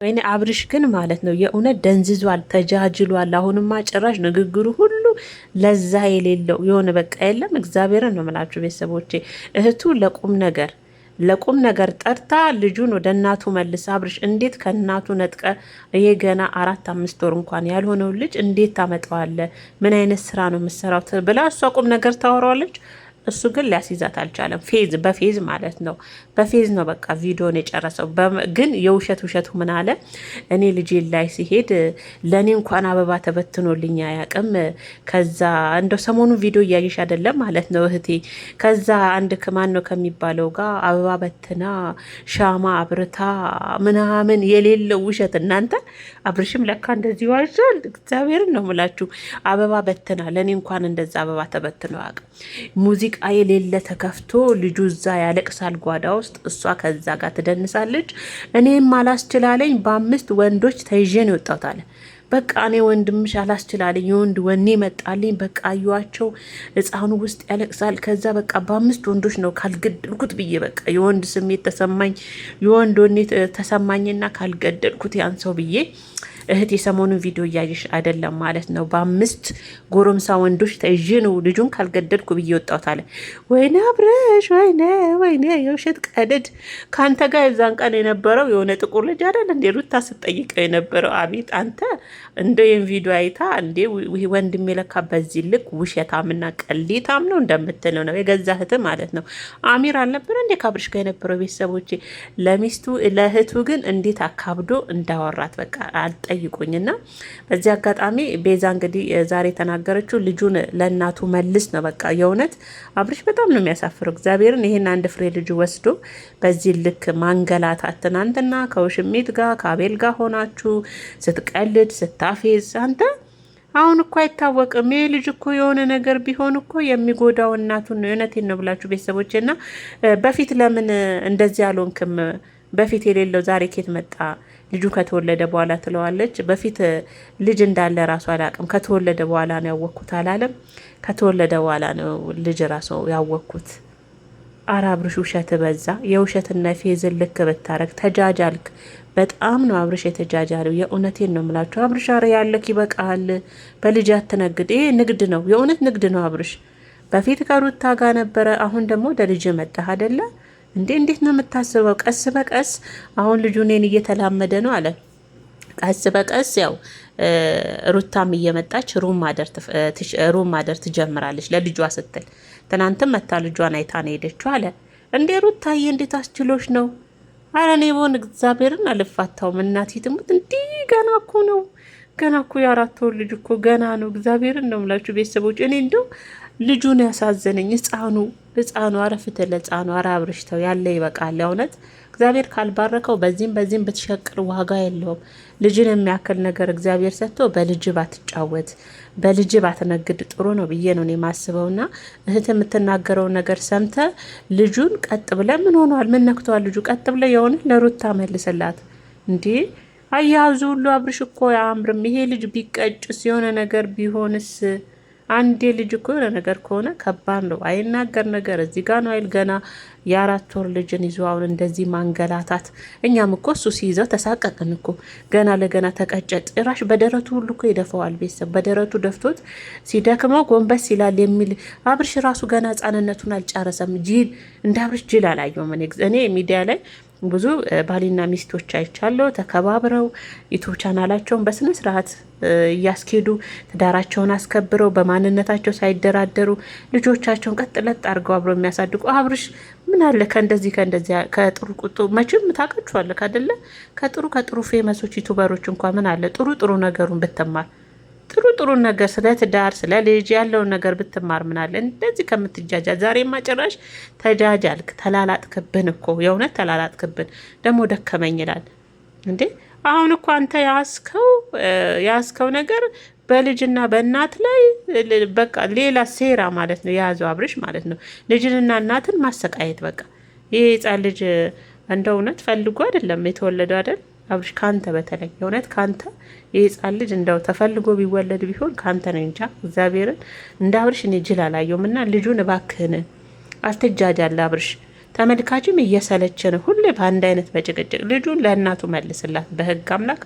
ወይኔ አብርሽ ግን ማለት ነው የእውነት ደንዝዟል፣ ተጃጅሏል። አሁንማ ጭራሽ ንግግሩ ሁሉ ለዛ የሌለው የሆነ በቃ የለም። እግዚአብሔርን ነው የምላችሁ ቤተሰቦቼ። እህቱ ለቁም ነገር ጠርታ ልጁን ወደ እናቱ መልስ። አብርሽ እንዴት ከእናቱ ነጥቀ ይሄ ገና 4-5 ወር እንኳን ያልሆነው ልጅ እንዴት ታመጣዋለ? ምን አይነት ስራ ነው የምሰራው ብላ እሷ ቁም ነገር ታወራዋለች። እሱ ግን ሊያስይዛት አልቻለም። በፌዝ ማለት ነው። በፌዝ ነው በቃ ቪዲዮን የጨረሰው። ግን የውሸቱ ምን አለ? እኔ ልጄ ላይ ሲሄድ ለእኔ እንኳን አበባ ተበትኖልኝ አያውቅም። ከዛ እንደው ሰሞኑ ቪዲዮ እያየሽ አይደለም ማለት ነው እህቴ። ከዛ አንድ ማን ነው ከሚባለው ጋር አበባ በትና ሻማ አብርታ ምናምን የሌለው ውሸት። እናንተ አብርሽም ለካ እንደዚህ ዋሻል። እግዚአብሔርን ነው ምላችሁ። አበባ በትና ለእኔ እንኳን እንደዛ አበባ ተበትኖ አያውቅም። ሙዚቃ የሌለ ተከፍቶ ልጁ እዛ ያለቅሳል ጓዳ ውስጥ፣ እሷ ከዛ ጋር ትደንሳለች። እኔም አላስችላለኝ በ5 ወንዶች ተይዤ ነው የወጣሁት አለ። በቃ እኔ ወንድምሽ አላስችላለኝ፣ የወንድ ወኔ መጣልኝ። በቃ አዩዋቸው፣ ህፃኑ ውስጥ ያለቅሳል። ከዛ በቃ በ5 ወንዶች ነው ካልገደልኩት ብዬ በቃ የወንድ ስሜት ተሰማኝ፣ የወንድ ወኔ ተሰማኝና ካልገደልኩት ያን ሰው ብዬ እህት የሰሞኑን ቪዲዮ እያየሽ አይደለም ማለት ነው። በ5 ጎረምሳ ወንዶች ተይዤ ነው ልጁን ካልገደልኩ ብዬ ወጣሁት አለ። ወይኔ አብርሽ፣ ወይኔ የውሸት ቀድድ። ከአንተ ጋር የዛን ቀን የነበረው የሆነ ጥቁር ልጅ አይደል እንዴ ሩታ ስትጠይቀው የነበረው? አቤት አንተ እንደ ይህን ቪዲዮ አይታ እንዴ ወንድሜ ለካ በዚህ ልክ ውሸታምና ቀሌታም ነው እንደምትለው ነው የገዛ እህት ማለት ነው። አሚር አልነበረ እንዴ ከአብርሽ ጋር የነበረው? ቤተሰቦቼ ለሚስቱ ለእህቱ ግን እንዴት አካብዶ እንዳወራት በቃ ጠይቁኝና በዚህ አጋጣሚ ቤዛ እንግዲህ ዛሬ የተናገረችው ልጁን ለእናቱ መልስ ነው። በቃ የእውነት አብርሽ በጣም ነው የሚያሳፍረው። እግዚአብሔርን ይሄን አንድ ፍሬ ልጅ ወስዶ በዚህ ልክ ማንገላታት። ትናንትና ከውሽሚት ጋር ከአቤል ጋር ሆናችሁ ስትቀልድ ስታፌዝ አንተ አሁን እኮ አይታወቅም። ይህ ልጅ እኮ የሆነ ነገር ቢሆን እኮ የሚጎዳው እናቱን ነው። እውነቴን ነው ብላችሁ ቤተሰቦቼና በፊት ለምን እንደዚህ አልሆንክም? በፊት የሌለው ዛሬ ኬት መጣ? ልጁ ከተወለደ በኋላ ትለዋለች። በፊት ልጅ እንዳለ ራሱ አላውቅም፣ ከተወለደ በኋላ ነው ያወቅኩት አላለም? ከተወለደ በኋላ ነው ልጅ ራሱ ያወቅኩት። ኧረ አብርሽ ውሸት በዛ። የውሸትና ፌዝን ልክ ብታረግ ተጃጃልክ። በጣም ነው አብርሽ የተጃጃለው። የእውነቴን ነው የምላችሁ አብርሽ። ኧረ ያለክ ይበቃል። በልጅ አትነግድ። ይሄ ንግድ ነው፣ የእውነት ንግድ ነው አብርሽ። በፊት ከሩታ ጋር ነበረ፣ አሁን ደግሞ ወደ ልጅ መጣህ አይደለ እንዴ? እንዴት ነው የምታስበው? ቀስ በቀስ አሁን ልጁ እኔን እየተላመደ ነው አለ። ቀስ በቀስ ያው ሩታም እየመጣች ሩም ማደር ትጀምራለች ለልጇ ስትል። ትናንትም መታ ልጇን አይታ ነው ሄደችው አለ። እንዴ ሩታዬ እንዴት አስችሎች ነው? አረ እኔ በሆን እግዚአብሔርን አልፋታውም። እናቴ ትሙት እንዲህ ገና እኮ ነው፣ ገና እኮ የ4 ወር ልጅ እኮ ገና ነው። እግዚአብሔርን ነው የምላችሁ ቤተሰቦች። እኔ እንደው ልጁን ያሳዘነኝ ህፃኑ አረፍተ ለህፃኑ አረ አብርሽተው ያለ ይበቃል። እውነት እግዚአብሔር ካልባረከው በዚህም ብትሸቅል ዋጋ የለውም። ልጅን የሚያክል ነገር እግዚአብሔር ሰጥቶ በልጅ ባትጫወት በልጅ ባትነግድ ጥሩ ነው ብዬ ነው የማስበውና እህት የምትናገረውን ነገር ሰምተ ልጁን ቀጥ ብለ ምን ሆኗል? ምን ነክቷል? ልጁ ቀጥ ብለ የሆነ ለሩታ መልስላት እንዴ። አያዙ ሁሉ አብርሽ እኮ አያምርም። ይሄ ልጅ ቢቀጭስ የሆነ ነገር ቢሆንስ? አንዴ ልጅ እኮ የሆነ ነገር ከሆነ ከባድ ነው። አይናገር ነገር እዚህ ጋር ነው አይል ገና የ4 ወር ልጅን ይዞ አሁን እንደዚህ ማንገላታት። እኛም እኮ እሱ ሲይዘው ተሳቀቅን እኮ ገና ለገና ተቀጨጥ ጭራሽ በደረቱ ሁሉ እኮ ይደፈዋል። ቤተሰብ በደረቱ ደፍቶት ሲደክመው ጎንበስ ይላል የሚል አብርሽ ራሱ ገና ህጻንነቱን አልጨረሰም። ጅል እንደ አብርሽ ጅል አላየውም። እኔ ሚዲያ ላይ ብዙ ባልና ሚስቶች አይቻለሁ ተከባብረው ዩቲዩብ ቻናላቸውን በስነ ስርዓት እያስኬዱ ትዳራቸውን አስከብረው በማንነታቸው ሳይደራደሩ ልጆቻቸውን ቀጥ ለጥ አድርገው አብረው የሚያሳድጉ። አብርሽ ምን አለ ከእንደዚህ ከጥሩ ቁጡ መቼም ታውቃችኋለህ አይደለ? ከጥሩ ፌመሶች ዩቲዩበሮች እንኳን ምን አለ ጥሩ ነገሩን ብትማር፣ ጥሩ ነገር ስለ ትዳር ስለ ልጅ ያለውን ነገር ብትማር ምን አለ እንደዚህ ከምትጃጃል። ዛሬማ ጭራሽ ተጃጃልክ፣ ተላላጥክብን እኮ የእውነት ተላላጥክብን። ደግሞ ደከመኝ ይላል እንዴ። አሁን እኮ አንተ ያስከው ነገር በልጅና በእናት ላይ በቃ ሌላ ሴራ ማለት ነው የያዘው አብርሽ ማለት ነው። ልጅንና እናትን ማሰቃየት በቃ ይሄ ህፃን ልጅ እንደ እውነት ፈልጎ አይደለም የተወለደው አይደል አብርሽ? ካንተ በተለይ የእውነት ካንተ የህፃን ልጅ እንደው ተፈልጎ ቢወለድ ቢሆን ካንተ ነው እንጃ። እግዚአብሔርን እንደ አብርሽ እኔ ጅል አላየውም። እና ልጁን እባክህን አትጃጃል አብርሽ። ተመልካችም እየሰለቸ ነው ሁሌ በአንድ አይነት በጭቅጭቅ። ልጁን ለእናቱ መልስላት በህግ አምላክ።